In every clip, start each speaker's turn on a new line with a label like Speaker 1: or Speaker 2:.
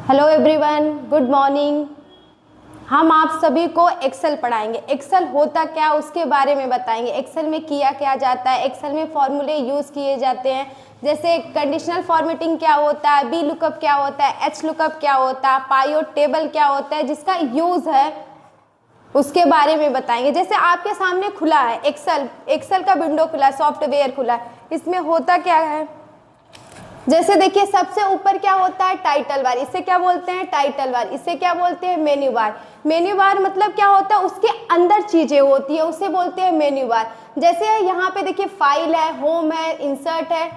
Speaker 1: Hello everyone, good morning. हम आप सभी को एक्सेल पढ़ाएंगे। एक्सेल होता क्या उसके बारे में बताएंगे। एक्सेल में किया क्या जाता है, एक्सेल में फॉर्मूले यूज़ किए जाते हैं, जैसे कंडीशनल फॉर्मेटिंग क्या होता है, बी लुकअप क्या होता है, एच लुकअप क्या होता है, पाइवट टेबल क्या होता है, जिसका यूज़ है उसके बारे में बताएंगे। जैसे आपके सामने खुला है एक्सेल का विंडो खुला है, सॉफ्टवेयर खुला है, इसमें होता क्या है। जैसे देखिए सबसे ऊपर क्या होता है, टाइटल बार, इसे क्या बोलते हैं, टाइटल बार, इसे क्या बोलते हैं, मेन्यू बार। मेन्यू बार मतलब क्या होता है, उसके अंदर चीजें होती है, उसे बोलते हैं मेन्यू बार। जैसे यहाँ पे देखिए फाइल है, होम है, इंसर्ट है,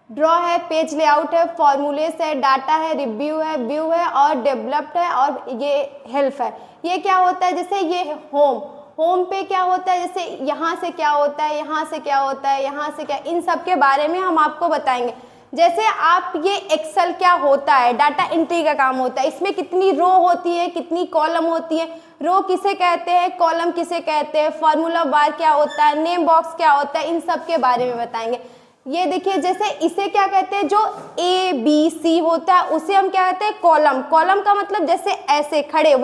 Speaker 1: ड्रॉ है, पेज लेआउट है, फॉर्मूलेस है, डाटा है, रिव्यू है, व्यू है और डेवलप्ड है और ये हेल्प है। ये क्या होता है, जैसे ये होम पे क्या होता है, जैसे यहाँ से क्या होता है, यहाँ से क्या होता है, यहाँ से क्या, इन सब के बारे में हम आपको बताएंगे। जैसे आप ये एक्सेल क्या होता है, डाटा एंट्री का काम होता है। इसमें कितनी रो होती है, कितनी कॉलम होती है, रो किसे कहते हैं, कॉलम किसे कहते हैं, फॉर्मूला बार क्या होता है, नेम बॉक्स क्या होता है, इन सब के बारे में बताएंगे। ये देखिए जैसे इसे क्या कहते हैं, जो ए बी सी होता है उसे हम क्या कहते हैं, कॉलम। कॉलम का मतलब जैसे ऐसे खड़े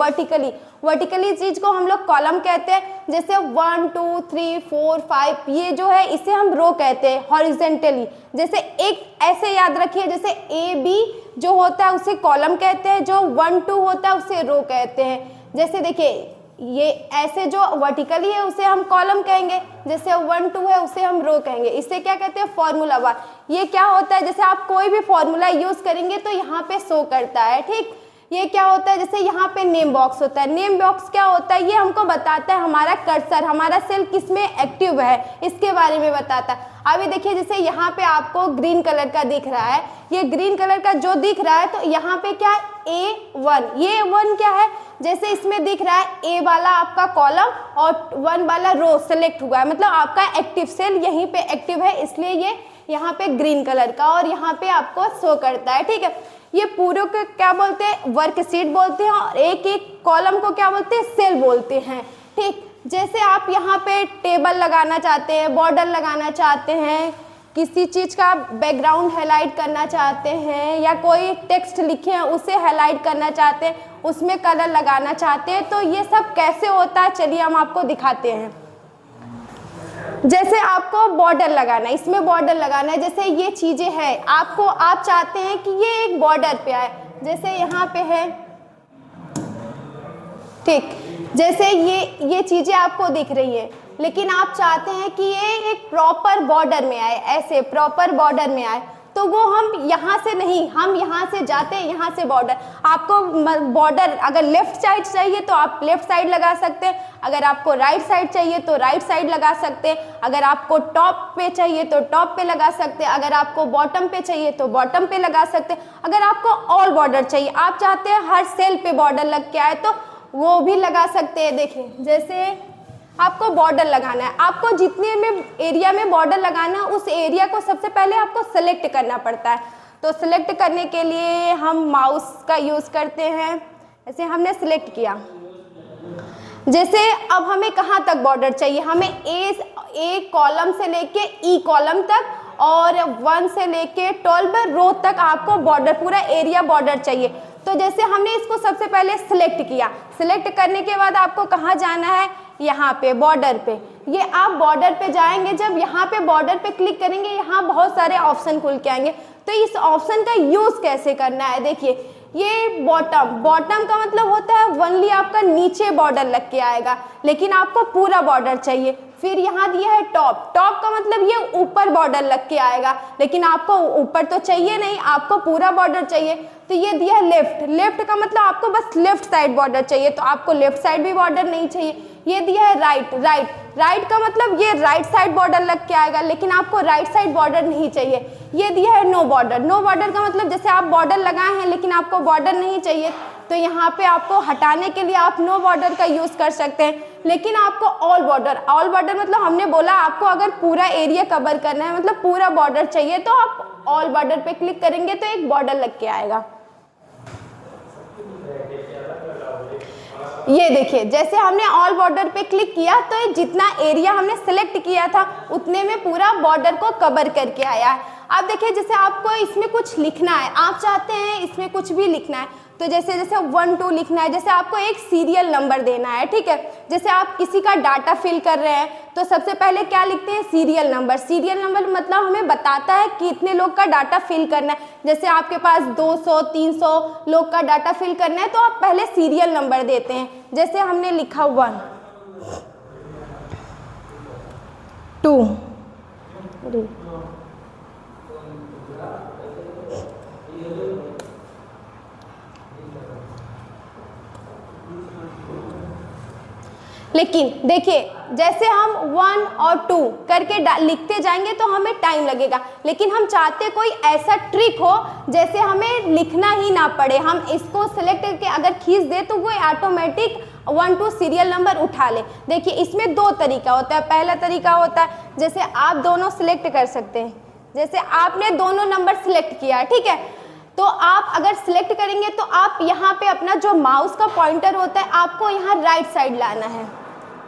Speaker 1: वर्टिकली चीज को हम लोग कॉलम कहते हैं। जैसे 1 2 3 4 5 ये जो है इसे हम रो कहते हैं, हॉरिजेंटली। जैसे एक ऐसे याद रखिए, जैसे ए बी जो होता है उसे कॉलम कहते हैं, जो 1 2 होता है उसे रो कहते हैं। जैसे देखिए ये ऐसे जो वर्टिकली है उसे हम कॉलम कहेंगे, जैसे 1 2 है उसे हम रो कहेंगे। इसे क्या कहते हैं, फॉर्मूला बार। ये क्या होता है, जैसे आप कोई भी फॉर्मूला यूज करेंगे तो यहाँ पे शो करता है, ठीक। ये क्या होता है, जैसे यहाँ पे नेम बॉक्स होता है। नेम बॉक्स क्या होता है, ये हमको बताता है हमारा कर्सर, हमारा सेल किस में एक्टिव है, इसके बारे में बताता है। अभी देखिए जैसे यहाँ पे आपको ग्रीन कलर का दिख रहा है, ये ग्रीन कलर का जो दिख रहा है, तो यहाँ पे क्या है, A1। ये 1 क्या है, जैसे इसमें दिख रहा है A वाला आपका कॉलम और 1 वाला रो सेलेक्ट हुआ है, मतलब आपका एक्टिव सेल यहीं पे एक्टिव है, इसलिए ये यहाँ पे ग्रीन कलर का और यहाँ पे आपको शो करता है, ठीक है। ये पूरे को क्या बोलते हैं, वर्कशीट बोलते हैं, और एक एक कॉलम को क्या बोलते हैं, सेल बोलते हैं, ठीक। जैसे आप यहाँ पे टेबल लगाना चाहते हैं, बॉर्डर लगाना चाहते हैं, किसी चीज़ का बैकग्राउंड हाईलाइट करना चाहते हैं, या कोई टेक्स्ट लिखे हैं उसे हाईलाइट करना चाहते हैं, उसमें कलर लगाना चाहते हैं, तो ये सब कैसे होता है चलिए हम आपको दिखाते हैं। जैसे आपको बॉर्डर लगाना है, इसमें बॉर्डर लगाना है, जैसे ये चीज़ें हैं, आप चाहते हैं कि ये एक बॉर्डर पे आए, जैसे यहाँ पे है, ठीक। जैसे ये चीज़ें आपको दिख रही है, लेकिन आप चाहते हैं कि ये एक प्रॉपर बॉर्डर में आए, ऐसे प्रॉपर बॉर्डर में आए, तो वो हम यहाँ से नहीं, हम यहाँ से जाते हैं, यहाँ से बॉर्डर। आपको बॉर्डर अगर लेफ्ट साइड चाहिए तो आप लेफ्ट साइड लगा सकते हैं, अगर आपको राइट साइड चाहिए तो राइट साइड लगा सकते हैं, अगर आपको टॉप पे चाहिए तो टॉप पे लगा सकते हैं, अगर आपको बॉटम पे चाहिए तो बॉटम पे लगा सकते हैं, अगर आपको ऑल बॉर्डर चाहिए, आप चाहते हैं हर सेल पे बॉर्डर लग के आए, तो वो भी लगा सकते हैं। देखिए जैसे आपको बॉर्डर लगाना है, आपको जितने में एरिया में बॉर्डर लगाना है उस एरिया को सबसे पहले आपको सेलेक्ट करना पड़ता है। तो सेलेक्ट करने के लिए हम माउस का यूज़ करते हैं। ऐसे हमने सेलेक्ट किया, जैसे अब हमें कहाँ तक बॉर्डर चाहिए, हमें ए कॉलम से लेके ई कॉलम तक और 1 से लेके 12 रो तक आपको बॉर्डर, पूरा एरिया बॉर्डर चाहिए। तो जैसे हमने इसको सबसे पहले सिलेक्ट किया, सिलेक्ट करने के बाद आपको कहाँ जाना है, यहाँ पे बॉर्डर पे। ये आप बॉर्डर पे जाएंगे, जब यहाँ पे बॉर्डर पे क्लिक करेंगे यहाँ बहुत सारे ऑप्शन खुल के आएंगे। तो इस ऑप्शन का यूज़ कैसे करना है, देखिए ये बॉटम का मतलब होता है ओनली आपका नीचे बॉर्डर लग के आएगा, लेकिन आपको पूरा बॉर्डर चाहिए। फिर यहाँ दिया है टॉप का मतलब ये ऊपर बॉर्डर लग के आएगा, लेकिन आपको ऊपर तो चाहिए नहीं, आपको पूरा बॉर्डर चाहिए। तो ये दिया है लेफ्ट का मतलब आपको बस लेफ्ट साइड बॉर्डर चाहिए, तो आपको लेफ्ट साइड भी बॉर्डर नहीं चाहिए। ये दिया है राइट का मतलब ये राइट साइड बॉर्डर लग के आएगा, लेकिन आपको राइट साइड बॉर्डर नहीं चाहिए। ये दिया है नो बॉर्डर का मतलब जैसे आप बॉर्डर लगाए हैं लेकिन आपको बॉर्डर नहीं चाहिए, तो यहाँ पे आपको हटाने के लिए आप नो बॉर्डर का यूज़ कर सकते हैं। लेकिन आपको ऑल बॉर्डर मतलब हमने बोला आपको अगर पूरा एरिया कवर करना है, मतलब पूरा बॉर्डर चाहिए, तो आप ऑल बॉर्डर पे क्लिक करेंगे तो एक बॉर्डर लग के आएगा। ये देखिए जैसे हमने ऑल बॉर्डर पे क्लिक किया तो ये जितना एरिया हमने सेलेक्ट किया था उतने में पूरा बॉर्डर को कवर करके आया है। अब देखिए जैसे आपको इसमें कुछ लिखना है, आप चाहते हैं इसमें कुछ भी लिखना है, तो जैसे 1 2 लिखना है, जैसे आपको एक सीरियल नंबर देना है, ठीक है। जैसे आप किसी का डाटा फिल कर रहे हैं तो सबसे पहले क्या लिखते हैं, सीरियल नंबर। सीरियल नंबर मतलब हमें बताता है कि इतने लोग का डाटा फिल करना है। जैसे आपके पास 200 300 लोग का डाटा फिल करना है तो आप पहले सीरियल नंबर देते हैं। जैसे हमने लिखा 1 2 लेकिन देखिए जैसे हम 1 और 2 करके लिखते जाएंगे तो हमें टाइम लगेगा, लेकिन हम चाहते कोई ऐसा ट्रिक हो जैसे हमें लिखना ही ना पड़े। हम इसको सेलेक्ट करके अगर खींच दे तो वो ऑटोमेटिक 1 2 सीरियल नंबर उठा ले। देखिए इसमें 2 तरीका होता है। पहला तरीका होता है जैसे आप दोनों सिलेक्ट कर सकते हैं, जैसे आपने दोनों नंबर सिलेक्ट किया, ठीक है, तो आप अगर सिलेक्ट करेंगे तो आप यहाँ पे अपना जो माउस का पॉइंटर होता है आपको यहाँ राइट साइड लाना है।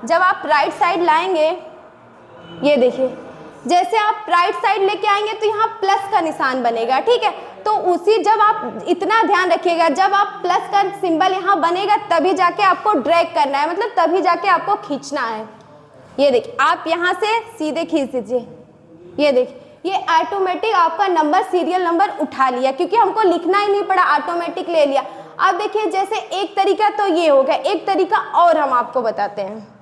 Speaker 1: जब आप राइट साइड लाएंगे, ये देखिए जैसे आप राइट साइड लेके आएंगे तो यहाँ प्लस का निशान बनेगा, ठीक है। तो उसी जब आप इतना ध्यान रखिएगा, जब आप प्लस का सिंबल यहाँ बनेगा तभी जाके आपको ड्रैग करना है, मतलब तभी जाके आपको खींचना है। ये देखिए आप यहाँ से सीधे खींच दीजिए, ये देखिए ये ऑटोमेटिक आपका नंबर सीरियल नंबर उठा लिया, क्योंकि हमको लिखना ही नहीं पड़ा, ऑटोमेटिक ले लिया। अब देखिए जैसे एक तरीका तो ये हो गया, एक तरीका और हम आपको बताते हैं।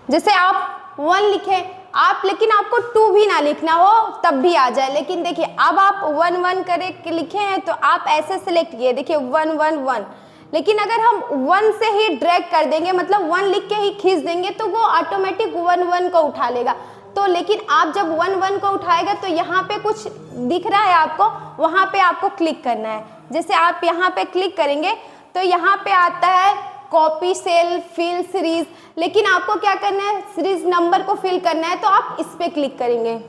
Speaker 1: जैसे आप 1 लिखे आप, लेकिन आपको 2 भी ना लिखना हो तब भी आ जाए। लेकिन देखिए अब आप 1 1 करे लिखे हैं तो आप ऐसे सिलेक्ट किए, देखिए 1 1 1। लेकिन अगर हम 1 से ही ड्रैग कर देंगे, मतलब 1 लिख के ही खींच देंगे तो वो ऑटोमेटिक 1 1 को उठा लेगा। तो लेकिन आप जब 1 1 को उठाएगा तो यहाँ पे कुछ दिख रहा है आपको, वहाँ पे आपको क्लिक करना है। जैसे आप यहाँ पे क्लिक करेंगे तो यहाँ पे आता है कॉपी सेल फिल सीरीज, लेकिन आपको क्या करना है, सीरीज नंबर को फिल करना है तो आप इस पे क्लिक करेंगे।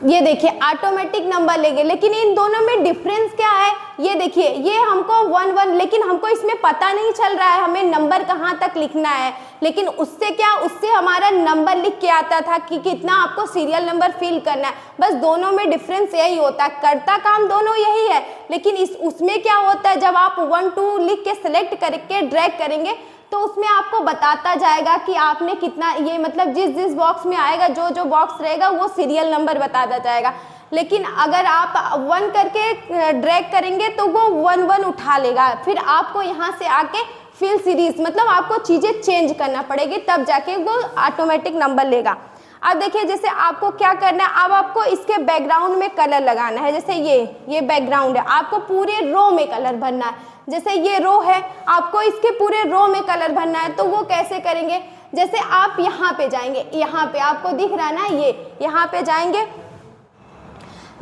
Speaker 1: ये देखिए ऑटोमेटिक नंबर लेंगे, लेकिन इन दोनों में डिफरेंस क्या है, ये देखिए ये हमको 1 1, लेकिन हमको इसमें पता नहीं चल रहा है हमें नंबर कहाँ तक लिखना है। लेकिन उससे क्या, उससे हमारा नंबर लिख के आता था कि कितना आपको सीरियल नंबर फिल करना है। बस दोनों में डिफरेंस यही होता है, करता काम दोनों यही है, लेकिन उसमें क्या होता है जब आप 1 2 लिख के सिलेक्ट करके ड्रैग करेंगे तो उसमें आपको बताता जाएगा कि आपने कितना, ये मतलब जिस जिस बॉक्स में आएगा, जो जो बॉक्स रहेगा वो सीरियल नंबर बताता जाएगा। लेकिन अगर आप 1 करके ड्रैग करेंगे तो वो 1 1 उठा लेगा, फिर आपको यहाँ से आके फिल सीरीज, मतलब आपको चीज़ें चेंज करना पड़ेगी तब जाके वो ऑटोमेटिक नंबर लेगा। अब देखिए जैसे आपको क्या करना है, अब आपको इसके बैकग्राउंड में कलर लगाना है। जैसे ये बैकग्राउंड है, आपको पूरे रो में कलर भरना है। जैसे ये रो है, आपको इसके पूरे रो में कलर भरना है, तो वो कैसे करेंगे, जैसे आप यहाँ पे जाएंगे, यहाँ पे आपको दिख रहा है ना, ये यहाँ पे जाएंगे।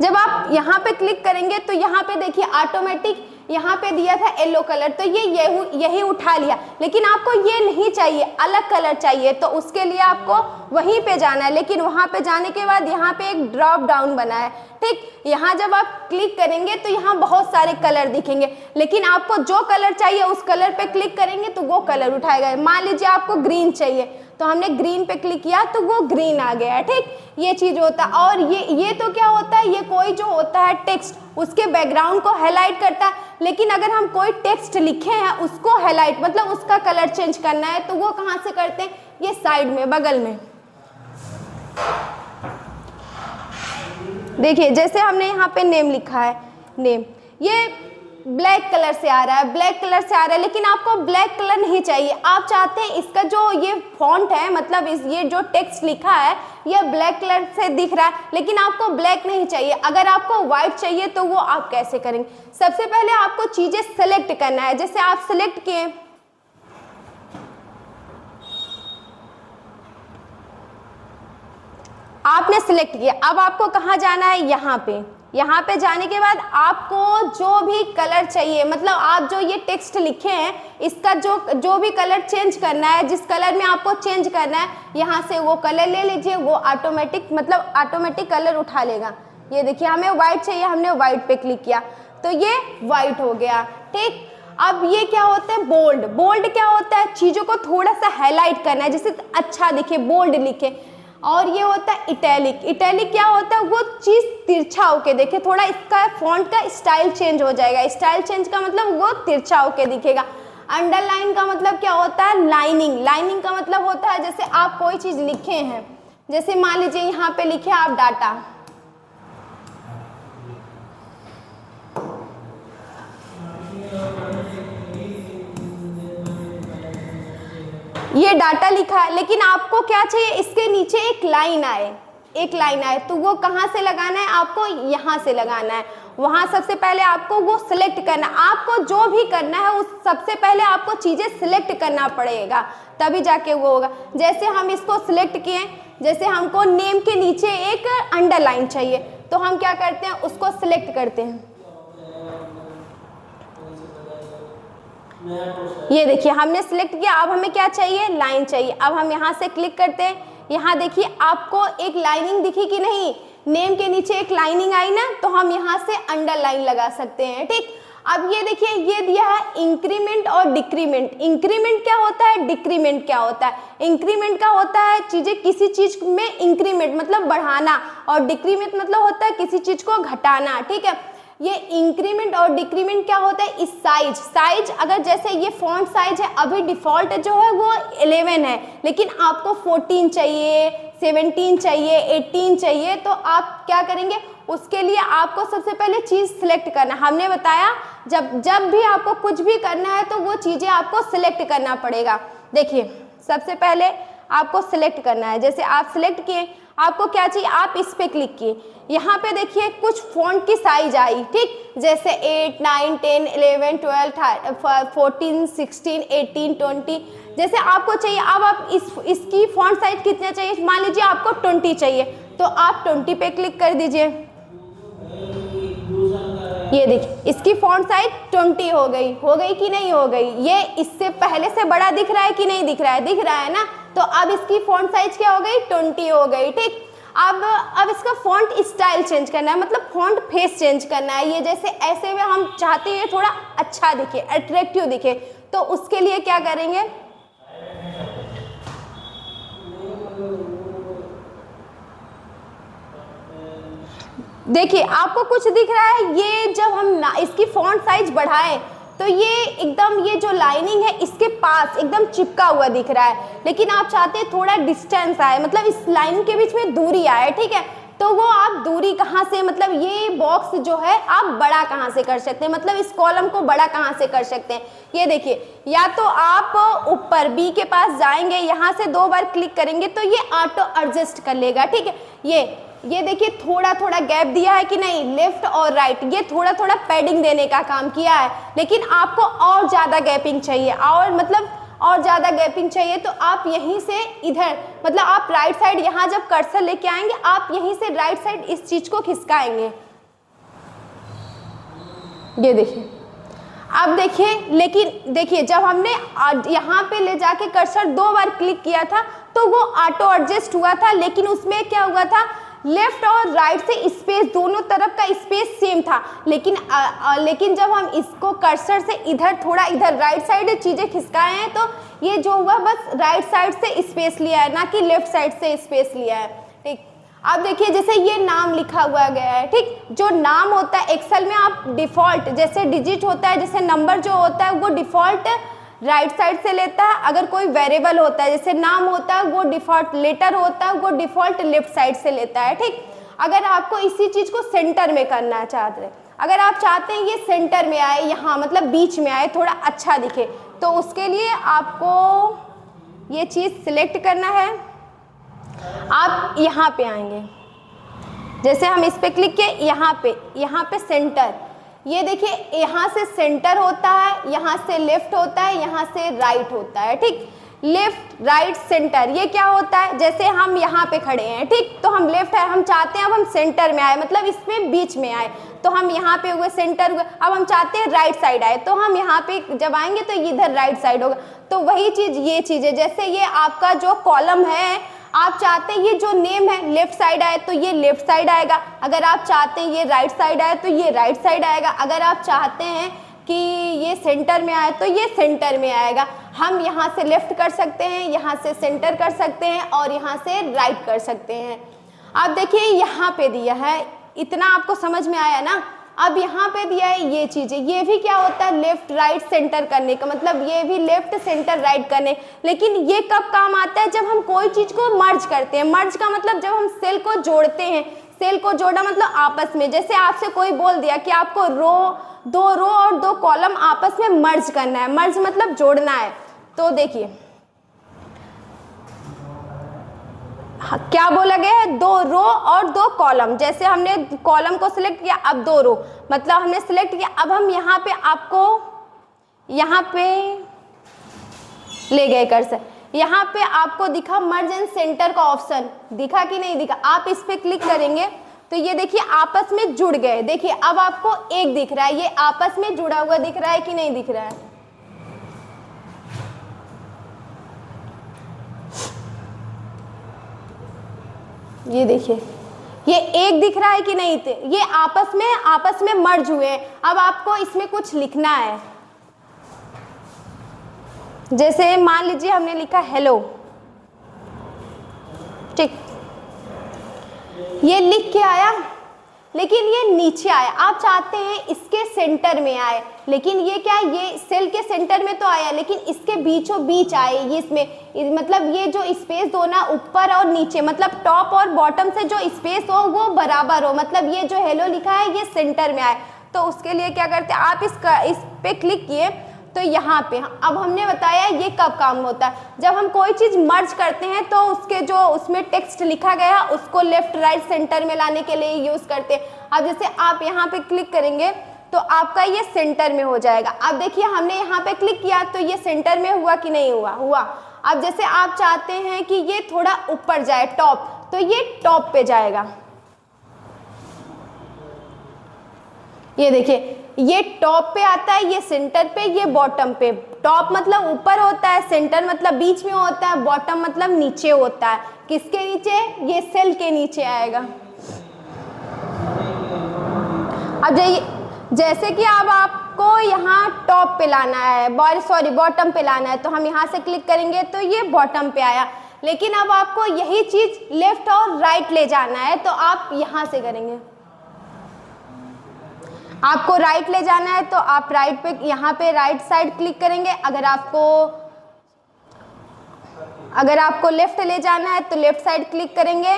Speaker 1: जब आप यहाँ पे क्लिक करेंगे तो यहाँ पे देखिए ऑटोमेटिक यहाँ पे दिया था येलो कलर, तो ये यही उठा लिया। लेकिन आपको ये नहीं चाहिए, अलग कलर चाहिए, तो उसके लिए आपको वहीं पे जाना है। लेकिन वहाँ पे जाने के बाद यहाँ पे एक ड्रॉप डाउन बना है, ठीक, यहाँ जब आप क्लिक करेंगे तो यहाँ बहुत सारे कलर दिखेंगे, लेकिन आपको जो कलर चाहिए उस कलर पे क्लिक करेंगे तो वो कलर उठाएगा। मान लीजिए आपको ग्रीन चाहिए तो हमने ग्रीन पे क्लिक किया तो वो ग्रीन आ गया है, ठीक, ये चीज़ होता है। और ये तो क्या होता है, ये कोई जो होता है टेक्स्ट उसके बैकग्राउंड को हाईलाइट करता है। लेकिन अगर हम कोई टेक्स्ट लिखे हैं उसको हाईलाइट, मतलब उसका कलर चेंज करना है, तो वो कहाँ से करते हैं, ये साइड में बगल में। देखिए जैसे हमने यहाँ पे नेम लिखा है, नेम ये ब्लैक कलर से आ रहा है, ब्लैक कलर से आ रहा है, लेकिन आपको ब्लैक कलर नहीं चाहिए। आप चाहते हैं इसका जो ये फॉन्ट है, मतलब ये जो टेक्स्ट लिखा है ये ब्लैक कलर से दिख रहा है, लेकिन आपको ब्लैक नहीं चाहिए। अगर आपको व्हाइट चाहिए तो वो आप कैसे करेंगे, सबसे पहले आपको चीज़ें सेलेक्ट करना है। जैसे आप सेलेक्ट किए, आपने सिलेक्ट किया, अब आपको कहाँ जाना है, यहाँ पे। यहाँ पे जाने के बाद आपको जो भी कलर चाहिए, मतलब आप जो ये टेक्स्ट लिखे हैं इसका जो भी कलर चेंज करना है, जिस कलर में आपको चेंज करना है, यहाँ से वो कलर ले लीजिए, वो ऑटोमेटिक कलर उठा लेगा। ये देखिए हमें व्हाइट चाहिए, हमने व्हाइट पे क्लिक किया तो ये व्हाइट हो गया, ठीक। अब ये क्या होता है, बोल्ड। बोल्ड क्या होता है, चीज़ों को थोड़ा सा हाईलाइट करना है जिससे अच्छा दिखे, बोल्ड लिखे। और ये होता है इटैलिक। इटैलिक क्या होता है, वो चीज़ तिरछा होके देखे, थोड़ा इसका फॉन्ट का स्टाइल चेंज हो जाएगा। स्टाइल चेंज का मतलब वो तिरछा होके दिखेगा। अंडरलाइन का मतलब क्या होता है, लाइनिंग। लाइनिंग का मतलब होता है जैसे आप कोई चीज़ लिखे हैं, जैसे मान लीजिए यहाँ पे लिखे आप डाटा, ये डाटा लिखा है, लेकिन आपको क्या चाहिए, इसके नीचे एक लाइन आए, तो वो कहाँ से लगाना है, आपको यहाँ से लगाना है। वहाँ सबसे पहले आपको वो सिलेक्ट करना, आपको जो भी करना है उस सबसे पहले आपको चीज़ें सिलेक्ट करना पड़ेगा, तभी जाके वो होगा। जैसे हम इसको सिलेक्ट किए, जैसे हमको नेम के नीचे एक अंडरलाइन चाहिए, तो हम क्या करते हैं, उसको सिलेक्ट करते हैं। ये देखिए हमने सिलेक्ट किया, अब हमें क्या चाहिए, लाइन चाहिए। अब हम यहाँ से क्लिक करते हैं, यहाँ देखिए आपको एक लाइनिंग दिखी कि नहीं, नेम के नीचे एक लाइनिंग आई ना, तो हम यहाँ से अंडरलाइन लगा सकते हैं, ठीक। अब ये देखिए ये दिया है इंक्रीमेंट और डिक्रीमेंट। इंक्रीमेंट क्या होता है, डिक्रीमेंट क्या होता है। इंक्रीमेंट का होता है चीज़ें किसी चीज़ में इंक्रीमेंट मतलब बढ़ाना, और डिक्रीमेंट मतलब होता है किसी चीज़ को घटाना, ठीक है। ये इंक्रीमेंट और डिक्रीमेंट क्या होता है, इस साइज अगर जैसे ये फॉन्ट साइज है, अभी डिफ़ॉल्ट जो है वो 11 है, लेकिन आपको 14 चाहिए, 17 चाहिए, 18 चाहिए, तो आप क्या करेंगे, उसके लिए आपको सबसे पहले चीज़ सिलेक्ट करना। हमने बताया जब भी आपको कुछ भी करना है तो वो चीज़ें आपको सिलेक्ट करना पड़ेगा। देखिए सबसे पहले आपको सिलेक्ट करना है, जैसे आप सिलेक्ट किए, आपको क्या चाहिए, आप इस पे क्लिक किए, यहाँ पे देखिए कुछ फॉन्ट की साइज आई, ठीक, जैसे 8, 9, 10, 11, 12, 14, 16, 18, 20, जैसे आपको चाहिए। अब आप इसकी फॉन्ट साइज कितना चाहिए, मान लीजिए आपको 20 चाहिए, तो आप 20 पे क्लिक कर दीजिए। ये देखिए इसकी फॉन्ट साइज 20 हो गई कि नहीं हो गई, ये इससे पहले से बड़ा दिख रहा है कि नहीं दिख रहा है, दिख रहा है ना, तो अब इसकी फॉन्ट साइज क्या हो गई, 20 हो गई, ठीक। अब इसका फॉन्ट स्टाइल चेंज करना है, मतलब फॉन्ट फेस चेंज करना है। ये जैसे ऐसे में हम चाहते हैं थोड़ा अच्छा दिखे, अट्रैक्टिव दिखे, तो उसके लिए क्या करेंगे, देखिए आपको कुछ दिख रहा है, ये जब हम इसकी फॉन्ट साइज बढ़ाएं तो ये एकदम ये जो लाइनिंग है इसके पास एकदम चिपका हुआ दिख रहा है, लेकिन आप चाहते हैं थोड़ा डिस्टेंस आए, मतलब इस लाइन के बीच में दूरी आए, ठीक है। तो वो आप दूरी कहाँ से, मतलब ये बॉक्स जो है आप बड़ा कहाँ से कर सकते हैं, मतलब इस कॉलम को बड़ा कहाँ से कर सकते हैं। ये देखिए, या तो आप ऊपर बी के पास जाएंगे, यहाँ से 2 बार क्लिक करेंगे तो ये ऑटो एडजस्ट कर लेगा, ठीक है। ये देखिए थोड़ा थोड़ा गैप दिया है कि नहीं, लेफ्ट और राइट, ये थोड़ा थोड़ा पैडिंग देने का काम किया है, लेकिन आपको और ज़्यादा गैपिंग चाहिए, और मतलब और ज़्यादा गैपिंग चाहिए तो आप यहीं से इधर, मतलब आप राइट साइड यहाँ जब कर्सर लेके आएंगे, आप यहीं से राइट साइड इस चीज़ को खिसकाएंगे। ये देखिए, अब देखिए, लेकिन देखिए जब हमने यहाँ पे ले जाके कर्सर 2 बार क्लिक किया था तो वो ऑटो एडजस्ट हुआ था, लेकिन उसमें क्या हुआ था, लेफ्ट और राइट से स्पेस, दोनों तरफ का स्पेस सेम था, लेकिन जब हम इसको कर्सर से इधर थोड़ा इधर राइट साइड चीज़ें खिसकाए हैं तो ये जो हुआ बस राइट साइड से स्पेस लिया है, ना कि लेफ्ट साइड से स्पेस लिया है, ठीक। अब देखिए जैसे ये नाम लिखा हुआ गया है, ठीक, जो नाम होता है एक्सेल में आप डिफ़ॉल्ट, जैसे डिजिट होता है, जैसे नंबर जो होता है वो डिफ़ॉल्ट राइट साइड से लेता है, अगर कोई वेरिएबल होता है जैसे नाम होता है वो डिफ़ॉल्ट, लेटर होता है वो डिफ़ॉल्ट लेफ्ट साइड से लेता है, ठीक। अगर आपको इसी चीज़ को सेंटर में करना चाहते हैं, अगर आप चाहते हैं ये सेंटर में आए, यहाँ मतलब बीच में आए, थोड़ा अच्छा दिखे, तो उसके लिए आपको ये चीज़ सिलेक्ट करना है। आप यहाँ पे आएंगे, जैसे हम इस पे क्लिक किए, यहाँ पे सेंटर, ये देखिए यहाँ से सेंटर होता है, यहाँ से लेफ्ट होता है, यहाँ से राइट होता है, ठीक। लेफ्ट राइट सेंटर, ये क्या होता है, जैसे हम यहाँ पे खड़े हैं, ठीक, तो हम लेफ्ट है, हम चाहते हैं अब हम सेंटर में आए, मतलब इसमें बीच में आए, तो हम यहाँ पे हुए सेंटर हुए, अब हम चाहते हैं राइट साइड आए, तो हम यहाँ पे जब आएंगे तो इधर राइट साइड होगा। तो वही चीज ये चीज है, जैसे ये आपका जो कॉलम है, आप चाहते हैं ये जो नेम है लेफ्ट साइड आए तो ये लेफ्ट साइड आएगा, अगर आप चाहते हैं ये राइट साइड आए तो ये राइट साइड आएगा, अगर आप चाहते हैं कि ये सेंटर में आए तो ये सेंटर में आएगा। हम यहाँ से लेफ्ट कर सकते हैं, यहाँ से सेंटर कर सकते हैं और यहाँ से राइट कर सकते हैं। अब देखिए यहाँ पे दिया है, इतना आपको समझ में आया ना। अब यहाँ पे दिया है ये चीज़ें, ये भी क्या होता है, लेफ्ट राइट सेंटर करने का, मतलब ये भी लेफ्ट सेंटर राइट करने। लेकिन ये कब काम आता है, जब हम कोई चीज़ को मर्ज करते हैं। मर्ज का मतलब जब हम सेल को जोड़ते हैं, सेल को जोड़ना मतलब आपस में, जैसे आपसे कोई बोल दिया कि आपको दो रो और 2 कॉलम आपस में मर्ज करना है, मर्ज मतलब जोड़ना है। तो देखिए क्या बोला गया है, 2 रो और 2 कॉलम, जैसे हमने कॉलम को सिलेक्ट किया, अब 2 रो, मतलब हमने सिलेक्ट किया, अब हम यहाँ पे आपको यहाँ पे ले गए कर्सर, यहाँ पे आपको दिखा मर्ज एंड सेंटर का ऑप्शन, दिखा कि नहीं दिखा, आप इस पे क्लिक करेंगे तो ये देखिए आपस में जुड़ गए। देखिए अब आपको एक दिख रहा है, ये आपस में जुड़ा हुआ दिख रहा है कि नहीं दिख रहा है, ये देखिए ये एक दिख रहा है कि नहीं, ये आपस में मर्ज हुए हैं। अब आपको इसमें कुछ लिखना है, जैसे मान लीजिए हमने लिखा हेलो, ठीक, ये लिख के आया, लेकिन ये नीचे आया, आप चाहते हैं इसके सेंटर में आए, लेकिन ये क्या है, ये सेल के सेंटर में तो आया, लेकिन इसके बीचों बीच आए, ये इसमें मतलब ये जो स्पेस हो ना ऊपर और नीचे, मतलब टॉप और बॉटम से जो स्पेस हो वो बराबर हो, मतलब ये जो हेलो लिखा है ये सेंटर में आए। तो उसके लिए क्या करते हैं, आप इस पे क्लिक किए तो यहाँ पे अब हमने बताया ये कब काम होता है, जब हम कोई चीज़ मर्ज करते हैं तो उसके जो उसमें टेक्स्ट लिखा गया है उसको लेफ्ट राइट सेंटर में लाने के लिए यूज़ करते हैं। अब जैसे आप यहाँ पे क्लिक करेंगे तो आपका ये सेंटर में हो जाएगा। अब देखिए हमने यहाँ पे क्लिक किया तो ये सेंटर में हुआ कि नहीं हुआ, हुआ। अब जैसे आप चाहते हैं कि ये थोड़ा ऊपर जाए टॉप, तो ये टॉप पे जाएगा, ये देखिए ये टॉप पे आता है, ये सेंटर पे, ये बॉटम पे। टॉप मतलब ऊपर होता है, सेंटर मतलब बीच में होता है, बॉटम मतलब नीचे होता है। किसके नीचे, ये सेल के नीचे आएगा। अब जैसे कि अब आपको यहाँ टॉप पे लाना है, बॉटम पे लाना है, तो हम यहाँ से क्लिक करेंगे तो ये बॉटम पे आया। लेकिन अब आपको यही चीज लेफ्ट और राइट ले जाना है तो आप यहाँ से करेंगे, आपको राइट ले जाना है तो आप राइट पे, यहाँ पे राइट साइड क्लिक करेंगे। अगर आपको लेफ्ट ले जाना है तो लेफ्ट साइड क्लिक करेंगे,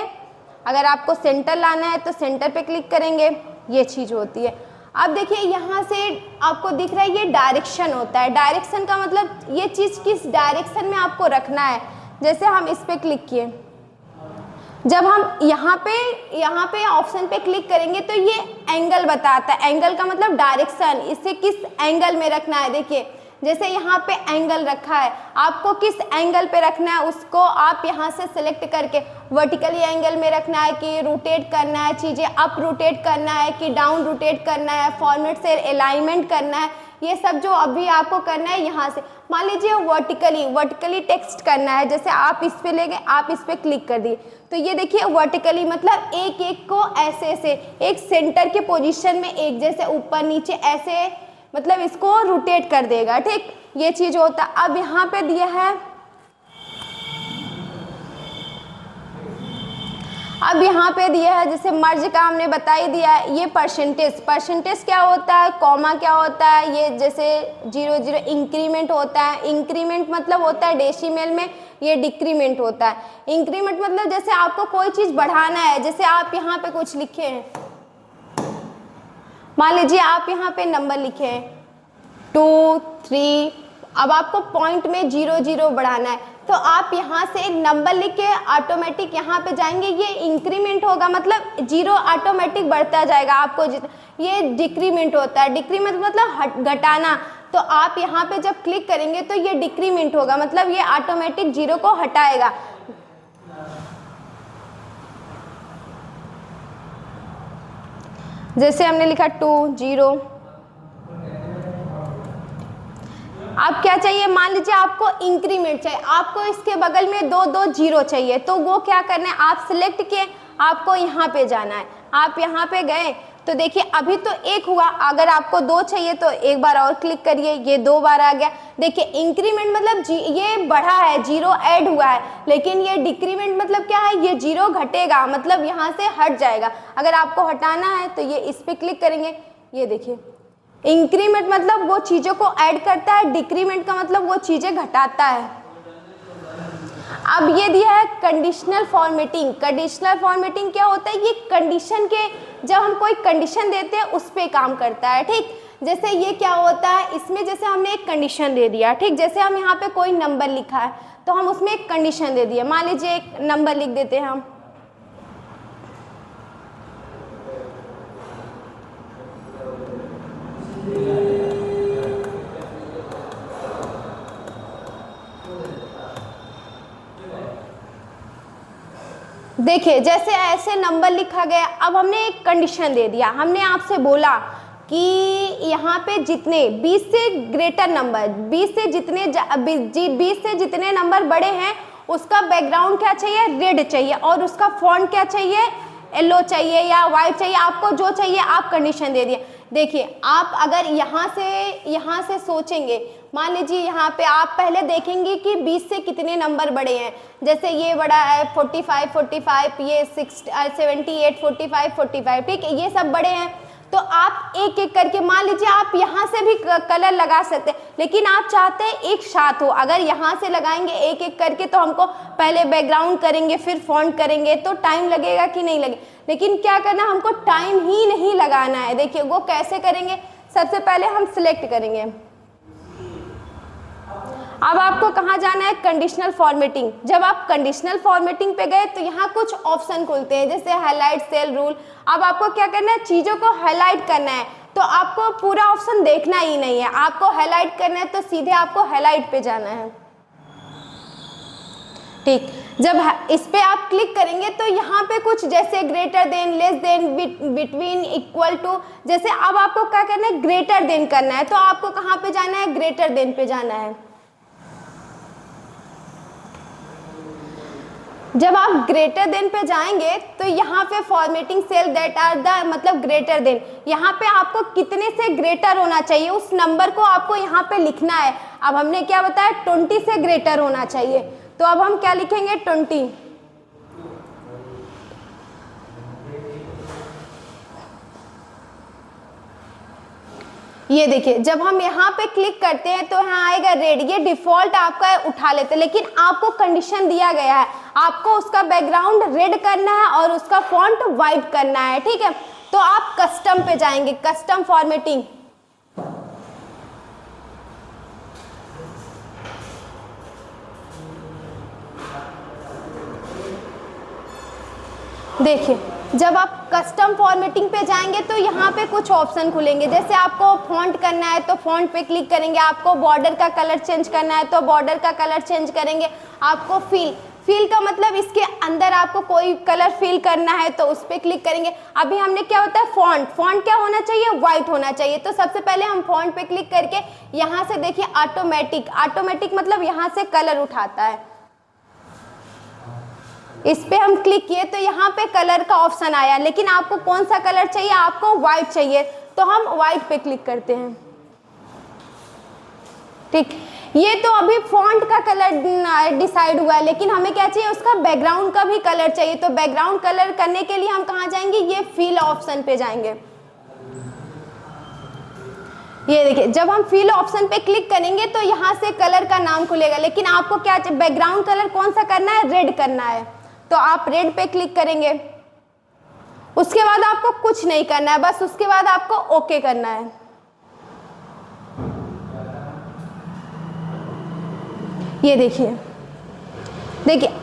Speaker 1: अगर आपको सेंटर लाना है तो सेंटर पे क्लिक करेंगे। ये चीज़ होती है। अब देखिए यहाँ से आपको दिख रहा है ये डायरेक्शन होता है। डायरेक्शन का मतलब ये चीज़ किस डायरेक्शन में आपको रखना है। जैसे हम इस पे क्लिक किए, जब हम यहाँ पे ऑप्शन पे क्लिक करेंगे तो ये एंगल बताता है। एंगल का मतलब डायरेक्शन, इसे किस एंगल में रखना है। देखिए जैसे यहाँ पे एंगल रखा है, आपको किस एंगल पे रखना है उसको आप यहाँ से सिलेक्ट करके वर्टिकली एंगल में रखना है कि रोटेट करना है, चीज़ें अप रोटेट करना है कि डाउन रोटेट करना है, फॉर्मेट से अलाइनमेंट करना है, ये सब जो अभी आपको करना है यहाँ से। मान लीजिए वर्टिकली टेक्स्ट करना है, जैसे आप इस पे ले गए, आप इस पे क्लिक कर दिए तो ये देखिए वर्टिकली मतलब एक एक को ऐसे एक सेंटर के पोजीशन में एक जैसे ऊपर नीचे ऐसे, मतलब इसको रोटेट कर देगा। ठीक, ये चीज होता। अब यहाँ पे दिया है, अब यहाँ पे दिया है जैसे मर्ज का हमने बता ही दिया है। ये परसेंटेज क्या होता है, कॉमा क्या होता है, ये जैसे 00 इंक्रीमेंट होता है। इंक्रीमेंट मतलब होता है डेसिमल में, ये डिक्रीमेंट होता है। इंक्रीमेंट मतलब जैसे आपको कोई चीज़ बढ़ाना है, जैसे आप यहाँ पे कुछ लिखे हैं, मान लीजिए आप यहाँ पे नंबर लिखे हैं 2 3, अब आपको पॉइंट में 00 बढ़ाना है तो आप यहाँ से नंबर लिख के ऑटोमेटिक यहाँ पे जाएंगे, ये इंक्रीमेंट होगा, मतलब 0 ऑटोमेटिक बढ़ता जाएगा आपको। ये डिक्रीमेंट होता है। डिक्रीमेंट मतलब घटाना, तो आप यहाँ पे जब क्लिक करेंगे तो ये डिक्रीमेंट होगा, मतलब ये ऑटोमेटिक 0 को हटाएगा। जैसे हमने लिखा 2 0। अब क्या चाहिए, मान लीजिए आपको इंक्रीमेंट चाहिए, आपको इसके बगल में 2 2 0 चाहिए, तो वो क्या करना है, आप सिलेक्ट किए, आपको यहाँ पे जाना है। आप यहाँ पे गए तो देखिए अभी तो 1 हुआ, अगर आपको 2 चाहिए तो एक बार और क्लिक करिए, ये 2 बार आ गया। देखिए इंक्रीमेंट मतलब ये बढ़ा है, 0 ऐड हुआ है, लेकिन ये डिक्रीमेंट मतलब क्या है, ये 0 घटेगा, मतलब यहाँ से हट जाएगा। अगर आपको हटाना है तो ये इस पर क्लिक करेंगे, ये देखिए इंक्रीमेंट मतलब वो चीज़ों को ऐड करता है, डिक्रीमेंट का मतलब वो चीज़ें घटाता है। अब ये दिया है कंडीशनल फॉर्मेटिंग। कंडीशनल फॉर्मेटिंग क्या होता है, ये कंडीशन के, जब हम कोई कंडीशन देते हैं उस पे काम करता है, ठीक। जैसे ये क्या होता है, इसमें जैसे हमने एक कंडीशन दे दिया, ठीक, जैसे हम यहाँ पे कोई नंबर लिखा है तो हम उसमें एक कंडीशन दे दिया, मान लीजिए एक नंबर लिख देते हैं हम, देखिए जैसे ऐसे नंबर लिखा गया। अब हमने एक कंडीशन दे दिया, हमने आपसे बोला कि यहाँ पे जितने 20 से ग्रेटर नंबर, 20 से जितने नंबर बड़े हैं उसका बैकग्राउंड क्या चाहिए, रेड चाहिए, और उसका फॉन्ट क्या चाहिए, येलो चाहिए या वाइट चाहिए, आपको जो चाहिए आप कंडीशन दे दिए। देखिए आप अगर यहाँ से सोचेंगे, मान लीजिए यहाँ पे आप पहले देखेंगे कि 20 से कितने नंबर बड़े हैं, जैसे ये बड़ा है 45 45, ये 78 45 45, ठीक है, ये सब बड़े हैं। तो आप एक एक करके, मान लीजिए आप यहाँ से भी कलर लगा सकते हैं, लेकिन आप चाहते हैं एक साथ हो। अगर यहाँ से लगाएंगे एक एक करके तो हमको पहले बैकग्राउंड करेंगे फिर फॉन्ट करेंगे तो टाइम लगेगा कि नहीं लगे, लेकिन क्या करना, हमको टाइम ही नहीं लगाना है। देखिए वो कैसे करेंगे, सबसे पहले हम सिलेक्ट करेंगे। अब आपको कहाँ जाना है, कंडीशनल फॉर्मेटिंग। जब आप कंडीशनल फॉर्मेटिंग पे गए तो यहाँ कुछ ऑप्शन खुलते हैं, जैसे हाईलाइट सेल रूल। अब आपको क्या करना है, चीज़ों को हाईलाइट करना है, तो आपको पूरा ऑप्शन देखना ही नहीं है, आपको हाईलाइट करना है तो सीधे आपको हाईलाइट पे जाना है, ठीक। जब इस पे आप क्लिक करेंगे तो यहाँ पे कुछ जैसे greater than, less than, between, equal to, जैसे अब आपको क्या करना है, ग्रेटर देन करना है, तो आपको कहाँ पे जाना है, ग्रेटर देन पे जाना है। जब आप ग्रेटर देन पे जाएंगे तो यहाँ पे formatting cell that are the, मतलब ग्रेटर देन, यहाँ पे आपको कितने से ग्रेटर होना चाहिए उस नंबर को आपको यहाँ पे लिखना है। अब हमने क्या बताया, 20 से ग्रेटर होना चाहिए, तो अब हम क्या लिखेंगे, 20। ये देखिए जब हम यहाँ पे क्लिक करते हैं तो यहाँ आएगा रेड, ये डिफॉल्ट आपका उठा लेते हैं, लेकिन आपको कंडीशन दिया गया है, आपको उसका बैकग्राउंड रेड करना है और उसका फॉन्ट वाइट करना है, ठीक है। तो आप कस्टम पे जाएंगे, कस्टम फॉर्मेटिंग। देखिए जब आप कस्टम फॉर्मेटिंग पे जाएंगे तो यहाँ पे कुछ ऑप्शन खुलेंगे, जैसे आपको फॉन्ट करना है तो फॉन्ट पे क्लिक करेंगे, आपको बॉर्डर का कलर चेंज करना है तो बॉर्डर का कलर चेंज करेंगे, आपको फिल का मतलब इसके अंदर आपको कोई कलर फिल करना है तो उस पर क्लिक करेंगे। अभी हमने क्या होता है, फॉन्ट क्या होना चाहिए, वाइट होना चाहिए, तो सबसे पहले हम फॉन्ट पे क्लिक करके यहाँ से देखिए ऑटोमेटिक मतलब यहाँ से कलर उठाता है, इस पे हम क्लिक किए तो यहाँ पे कलर का ऑप्शन आया, लेकिन आपको कौन सा कलर चाहिए, आपको व्हाइट चाहिए, तो हम व्हाइट पे क्लिक करते हैं, ठीक। ये तो अभी फॉन्ट का कलर डिसाइड हुआ है, लेकिन हमें क्या चाहिए, उसका बैकग्राउंड का भी कलर चाहिए, तो बैकग्राउंड कलर करने के लिए हम कहाँ जाएंगे, ये फिल ऑप्शन पे जाएंगे। ये देखिए जब हम फिल ऑप्शन पे क्लिक करेंगे तो यहाँ से कलर का नाम खुलेगा, लेकिन आपको क्या चाहिए, बैकग्राउंड कलर कौन सा करना है, रेड करना है, तो आप रेड पे क्लिक करेंगे। उसके बाद आपको कुछ नहीं करना है, बस उसके बाद आपको ओके करना है। ये देखिए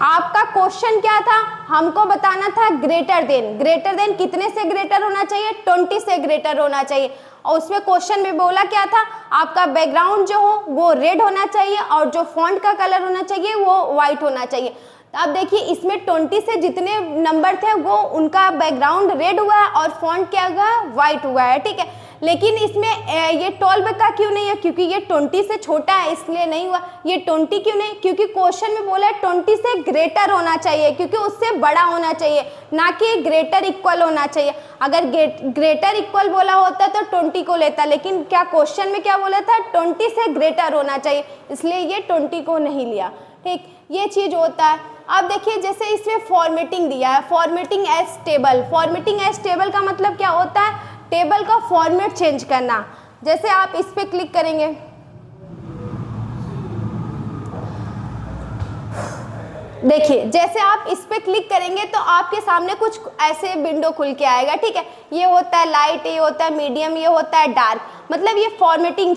Speaker 1: आपका क्वेश्चन क्या था, हमको बताना था ग्रेटर देन कितने से ग्रेटर होना चाहिए, 20 से ग्रेटर होना चाहिए। और उसमें क्वेश्चन में बोला क्या था, आपका बैकग्राउंड जो हो वो रेड होना चाहिए और जो फॉन्ट का कलर होना चाहिए वो वाइट होना चाहिए। तो अब देखिए इसमें 20 से जितने नंबर थे वो उनका बैकग्राउंड रेड हुआ है और फॉन्ट क्या हुआ है, वाइट हुआ है, ठीक है। लेकिन इसमें ये 12 का क्यों नहीं है, क्योंकि ये 20 से छोटा है इसलिए नहीं हुआ। ये 20 क्यों नहीं, क्योंकि क्वेश्चन में बोला है 20 से ग्रेटर होना चाहिए, क्योंकि उससे बड़ा होना चाहिए, ना कि ग्रेटर इक्वल होना चाहिए। अगर ग्रेटर इक्वल बोला होता तो 20 को लेता, लेकिन क्या क्वेश्चन में क्या बोला था, 20 से ग्रेटर होना चाहिए, इसलिए ये 20 को नहीं लिया, ठीक। ये चीज होता है। अब देखिए जैसे इसमें फॉर्मेटिंग दिया है, formatting as table. Formatting as table का मतलब क्या होता है, टेबल का फॉर्मेट चेंज करना। जैसे आप इस पे क्लिक करेंगे, देखिए जैसे आप इस पे क्लिक करेंगे तो आपके सामने कुछ ऐसे विंडो खुल के आएगा, ठीक है। ये होता है लाइट, ये होता है मीडियम, ये होता है डार्क। मतलब ये फॉर्मेटिंग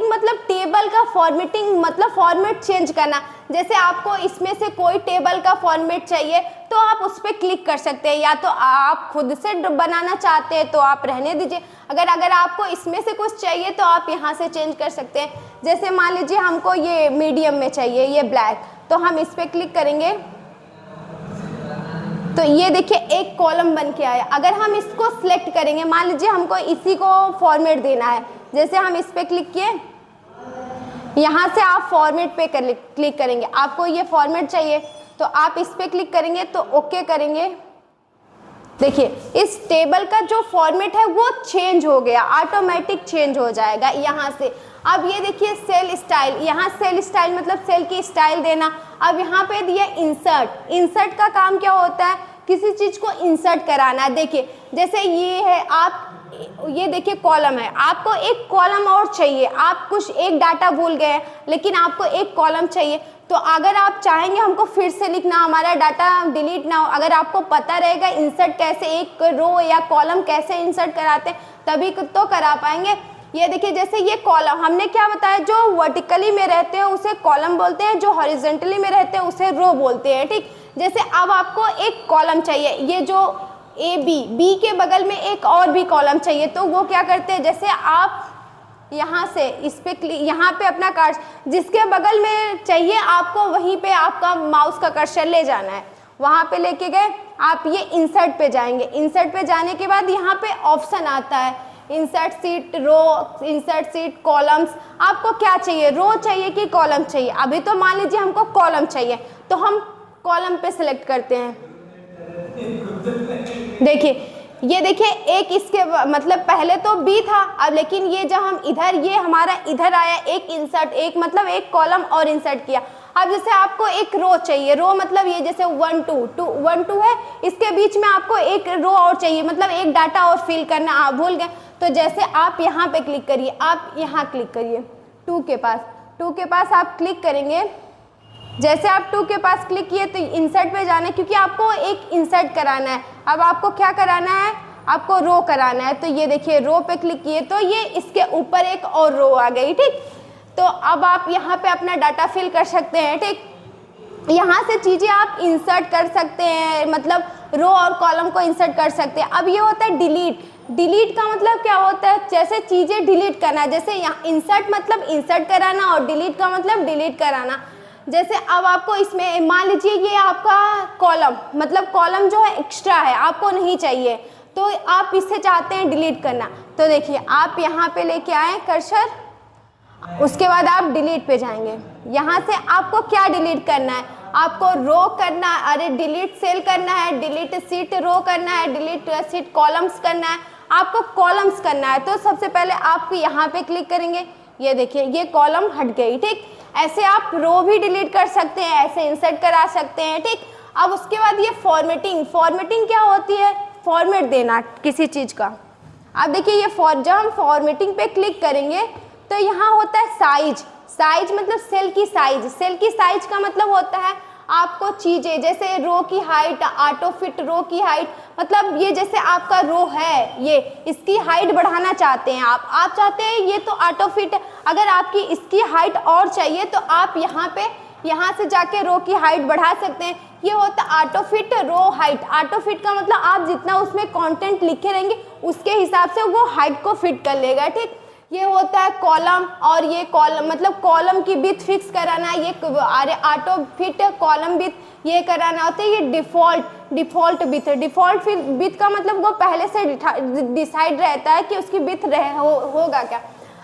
Speaker 1: मतलब टेबल का फॉर्मेटिंग मतलब फॉर्मेट चेंज करना। जैसे आपको इसमें से कोई टेबल का फॉर्मेट चाहिए तो आप उस पर क्लिक कर सकते हैं, या तो आप खुद से बनाना चाहते हैं तो आप रहने दीजिए। अगर आपको इसमें से कुछ चाहिए तो आप यहाँ से चेंज कर सकते हैं। जैसे मान लीजिए हमको ये मीडियम में चाहिए, ये ब्लैक, तो हम इस पर क्लिक करेंगे तो ये देखिए एक कॉलम बन के आया। अगर हम इसको सिलेक्ट करेंगे, मान लीजिए हमको इसी को फॉर्मेट देना है, जैसे हम इस पर क्लिक किए, यहाँ से आप फॉर्मेट पे क्लिक करेंगे, आपको ये फॉर्मेट चाहिए तो आप इस पे क्लिक करेंगे तो ओके करेंगे। देखिए इस टेबल का जो फॉर्मेट है वो चेंज हो गया, ऑटोमेटिक चेंज हो जाएगा यहाँ से। अब ये देखिए सेल स्टाइल, यहाँ सेल स्टाइल मतलब सेल की स्टाइल देना। अब यहाँ पे दिया इंसर्ट। इंसर्ट का काम क्या होता है, किसी चीज को इंसर्ट कराना। देखिए जैसे ये है, आप ये देखिए कॉलम है, आपको एक कॉलम और चाहिए, आप कुछ एक डाटा भूल गए हैं लेकिन आपको एक कॉलम चाहिए, तो अगर आप चाहेंगे हमको फिर से लिखना, हमारा डाटा डिलीट ना हो, अगर आपको पता रहेगा इंसर्ट कैसे, एक रो या कॉलम कैसे इंसर्ट कराते हैं, तभी तो करा पाएंगे। ये देखिए जैसे ये कॉलम हमने क्या बताया, जो वर्टिकली में रहते हैं उसे कॉलम बोलते हैं, जो हॉरिजॉन्टली में रहते हैं उसे रो बोलते हैं, ठीक। जैसे अब आपको एक कॉलम चाहिए, ये जो बी के बगल में एक और भी कॉलम चाहिए, तो वो क्या करते हैं, जैसे आप यहाँ से इस पे यहाँ पे अपना कर्सर जिसके बगल में चाहिए आपको वहीं पे आपका माउस का कर्सर ले जाना है, वहाँ पे लेके गए आप ये इंसर्ट पे जाएंगे। इंसर्ट पे जाने के बाद यहाँ पे ऑप्शन आता है इंसर्ट सीट रो, इंसर्ट सीट कॉलम्स। आपको क्या चाहिए, रो चाहिए कि कॉलम चाहिए। अभी तो मान लीजिए हमको कॉलम चाहिए तो हम कॉलम पे सिलेक्ट करते हैं। देखिए ये देखिए एक इसके मतलब पहले तो बी था, अब लेकिन ये जब हम इधर, ये हमारा इधर आया, एक इंसर्ट, एक मतलब एक कॉलम और इंसर्ट किया। अब जैसे आपको एक रो चाहिए, रो मतलब ये जैसे 1 2 है, इसके बीच में आपको एक रो और चाहिए, मतलब एक डाटा और फिल करना, आप भूल गए तो जैसे आप यहाँ पे क्लिक करिए, आप यहाँ क्लिक करिए 2 के पास आप क्लिक करेंगे। जैसे आप 2 के पास क्लिक किए तो इंसर्ट पे जाना है, क्योंकि आपको एक इंसर्ट कराना है। अब आपको क्या कराना है, आपको रो कराना है, तो ये देखिए रो पे क्लिक किए तो ये इसके ऊपर एक और रो आ गई, ठीक। तो अब आप यहाँ पे अपना डाटा फिल कर सकते हैं, ठीक। यहाँ से चीज़ें आप इंसर्ट कर सकते हैं, मतलब रो और कॉलम को इंसर्ट कर सकते हैं। अब ये होता है डिलीट। डिलीट का मतलब क्या होता है, जैसे चीज़ें डिलीट करना, जैसे यहाँ इंसर्ट मतलब इंसर्ट कराना और डिलीट का मतलब डिलीट कराना। जैसे अब आपको इसमें मान लीजिए ये आपका कॉलम, मतलब कॉलम जो है एक्स्ट्रा है, आपको नहीं चाहिए, तो आप इससे चाहते हैं डिलीट करना, तो देखिए आप यहाँ पे लेके आए कर्सर, उसके बाद आप डिलीट पे जाएंगे। यहाँ से आपको क्या डिलीट करना है, आपको रो करना, अरे डिलीट सेल करना है, डिलीट सीट रो करना है, डिलीट सीट कॉलम्स करना है, आपको कॉलम्स करना है। तो सबसे पहले आप यहाँ पे क्लिक करेंगे, ये देखिए ये कॉलम हट गई, ठीक। ऐसे आप रो भी डिलीट कर सकते हैं, ऐसे इंसर्ट करा सकते हैं, ठीक। अब उसके बाद ये फॉर्मेटिंग क्या होती है, फॉर्मेट देना किसी चीज़ का। अब देखिए ये जब हम फॉर्मेटिंग पे क्लिक करेंगे तो यहाँ होता है साइज मतलब सेल की साइज का मतलब होता है आपको चीज़ें, जैसे रो की हाइट, ऑटो फिट रो की हाइट, मतलब ये जैसे आपका रो है, ये इसकी हाइट बढ़ाना चाहते हैं आप चाहते हैं ये तो ऑटो फिट है, अगर आपकी इसकी हाइट और चाहिए तो आप यहाँ से जाके रो की हाइट बढ़ा सकते हैं। ये होता है auto fit row height. Auto fit का मतलब आप जितना उसमें कंटेंट लिखे रहेंगे उसके हिसाब से वो हाइट को फिट कर लेगा, ठीक। ये होता है कॉलम, और ये कॉलम मतलब कॉलम की विड्थ फिक्स कराना, ये ऑटो फिट कॉलम विड्थ ये कराना होता है। ये डिफ़ॉल्ट विड्थ, डिफ़ॉल्ट विड्थ का मतलब वो पहले से डिसाइड रहता है कि उसकी विड्थ होगा क्या।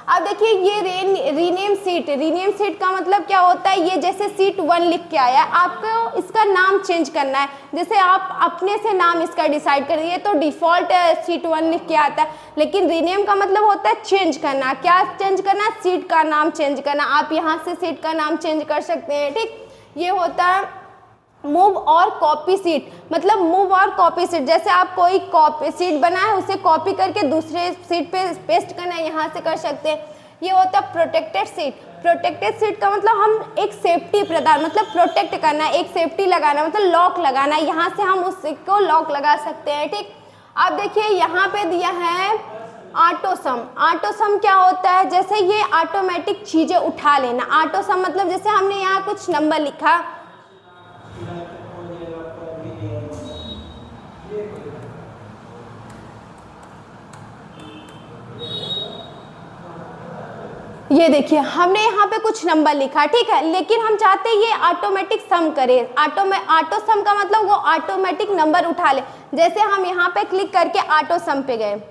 Speaker 1: अब देखिए ये रीनेम सीट का मतलब क्या होता है, ये जैसे सीट 1 लिख के आया, आपको इसका नाम चेंज करना है, जैसे आप अपने से नाम इसका डिसाइड करें। ये तो डिफ़ॉल्ट सीट 1 लिख के आता है, लेकिन रीनेम का मतलब होता है चेंज करना। क्या चेंज करना? सीट का नाम चेंज करना। आप यहाँ से सीट का नाम चेंज कर सकते हैं, ठीक। ये होता है मूव और कॉपी सीट, मतलब मूव और कॉपी सीट, जैसे आप कोई कॉपी सीट बनाए उसे कॉपी करके दूसरे सीट पे पेस्ट करना है, यहाँ से कर सकते हैं। ये होता है प्रोटेक्टेड सीट। प्रोटेक्टेड सीट का मतलब हम एक सेफ्टी प्रदान, मतलब प्रोटेक्ट करना, एक सेफ्टी लगाना, मतलब लॉक लगाना, यहाँ से हम उसको लॉक लगा सकते हैं, ठीक। अब देखिए यहाँ पे दिया है ऑटो सम। ऑटो सम क्या होता है? जैसे ये ऑटोमेटिक चीज़ें उठा लेना। ऑटो सम मतलब जैसे हमने यहाँ कुछ नंबर लिखा, ये देखिए हमने यहाँ पे कुछ नंबर लिखा, ठीक है, लेकिन हम चाहते हैं ये ऑटोमेटिक सम करे। ऑटो सम का मतलब वो ऑटोमेटिक नंबर उठा ले। जैसे हम यहाँ पे क्लिक करके ऑटो सम पे गए,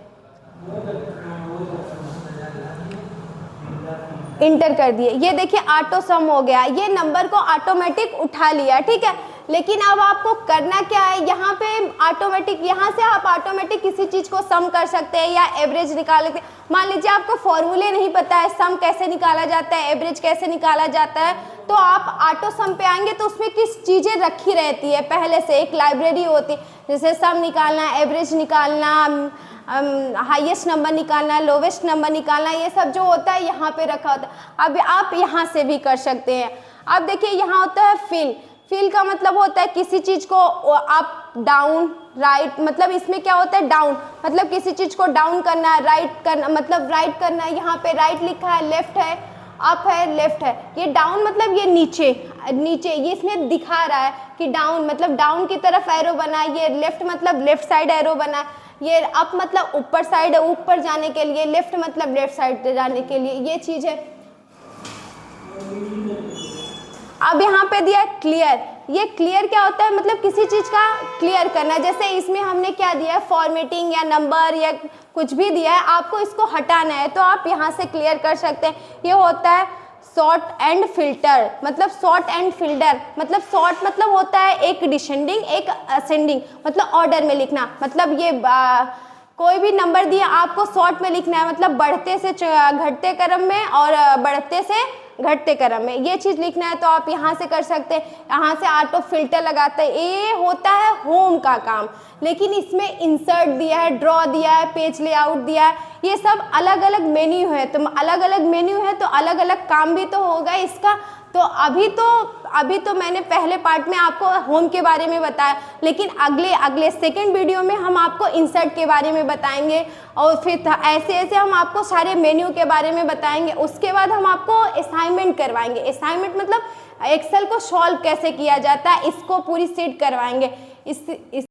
Speaker 1: इंटर कर दिए, ये देखिए ऑटो सम हो गया, ये नंबर को ऑटोमेटिक उठा लिया, ठीक है। लेकिन अब आपको करना क्या है, यहाँ पे ऑटोमेटिक, यहाँ से आप ऑटोमेटिक किसी चीज़ को सम कर सकते हैं या एवरेज निकाल सकते हैं। मान लीजिए आपको फॉर्मूले नहीं पता है, सम कैसे निकाला जाता है, एवरेज कैसे निकाला जाता है, तो आप ऑटो सम पे आएंगे तो उसमें किस चीज़ें रखी रहती है पहले से, एक लाइब्रेरी होती है, जैसे सम निकालना, एवरेज निकालना, हाईएस्ट नंबर निकालना, लोवेस्ट नंबर निकालना, ये सब जो होता है यहाँ पे रखा होता है। अब आप यहाँ से भी कर सकते हैं। अब देखिए यहाँ होता है फिल का मतलब होता है किसी चीज़ को अप डाउन राइट, मतलब इसमें क्या होता है डाउन, मतलब किसी चीज़ को डाउन करना है, राइट करना मतलब राइट करना है। यहाँ पे राइट लिखा है, लेफ्ट है, अप है, लेफ्ट है। ये डाउन मतलब ये नीचे, ये इसमें दिखा रहा है कि डाउन मतलब डाउन की तरफ एरो बना है, ये लेफ्ट मतलब लेफ्ट साइड एरो बना है, ये अप मतलब ऊपर साइड, ऊपर जाने के लिए, लेफ्ट मतलब लेफ्ट साइड जाने के लिए, ये चीज़ है। अब यहाँ पे दिया क्लियर। ये क्लियर क्या होता है, मतलब किसी चीज़ का क्लियर करना। जैसे इसमें हमने क्या दिया है, फॉर्मेटिंग या नंबर या कुछ भी दिया है, आपको इसको हटाना है तो आप यहाँ से क्लियर कर सकते हैं। ये होता है सॉर्ट एंड फिल्टर, मतलब सॉर्ट एंड फिल्टर मतलब सॉर्ट मतलब होता है एक डिसेंडिंग एक असेंडिंग, मतलब ऑर्डर में लिखना। मतलब ये कोई भी नंबर दिया आपको शॉर्ट में लिखना है, मतलब बढ़ते से घटते क्रम में और बढ़ते से घटते क्रम में, ये चीज़ लिखना है तो आप यहाँ से कर सकते हैं। यहाँ से ऑटो फिल्टर लगाते हैं, ये होता है होम का काम। लेकिन इसमें इंसर्ट दिया है, ड्रॉ दिया है, पेज लेआउट दिया है, ये सब अलग अलग मेन्यू है। तो अलग अलग मेन्यू है तो अलग अलग काम भी तो होगा इसका। तो अभी तो मैंने पहले पार्ट में आपको होम के बारे में बताया, लेकिन अगले सेकंड वीडियो में हम आपको इंसर्ट के बारे में बताएंगे और फिर ऐसे ऐसे हम आपको सारे मेन्यू के बारे में बताएंगे। उसके बाद हम आपको असाइनमेंट करवाएंगे। असाइनमेंट मतलब एक्सेल को सॉल्व कैसे किया जाता है, इसको पूरी सीट करवाएंगे। इस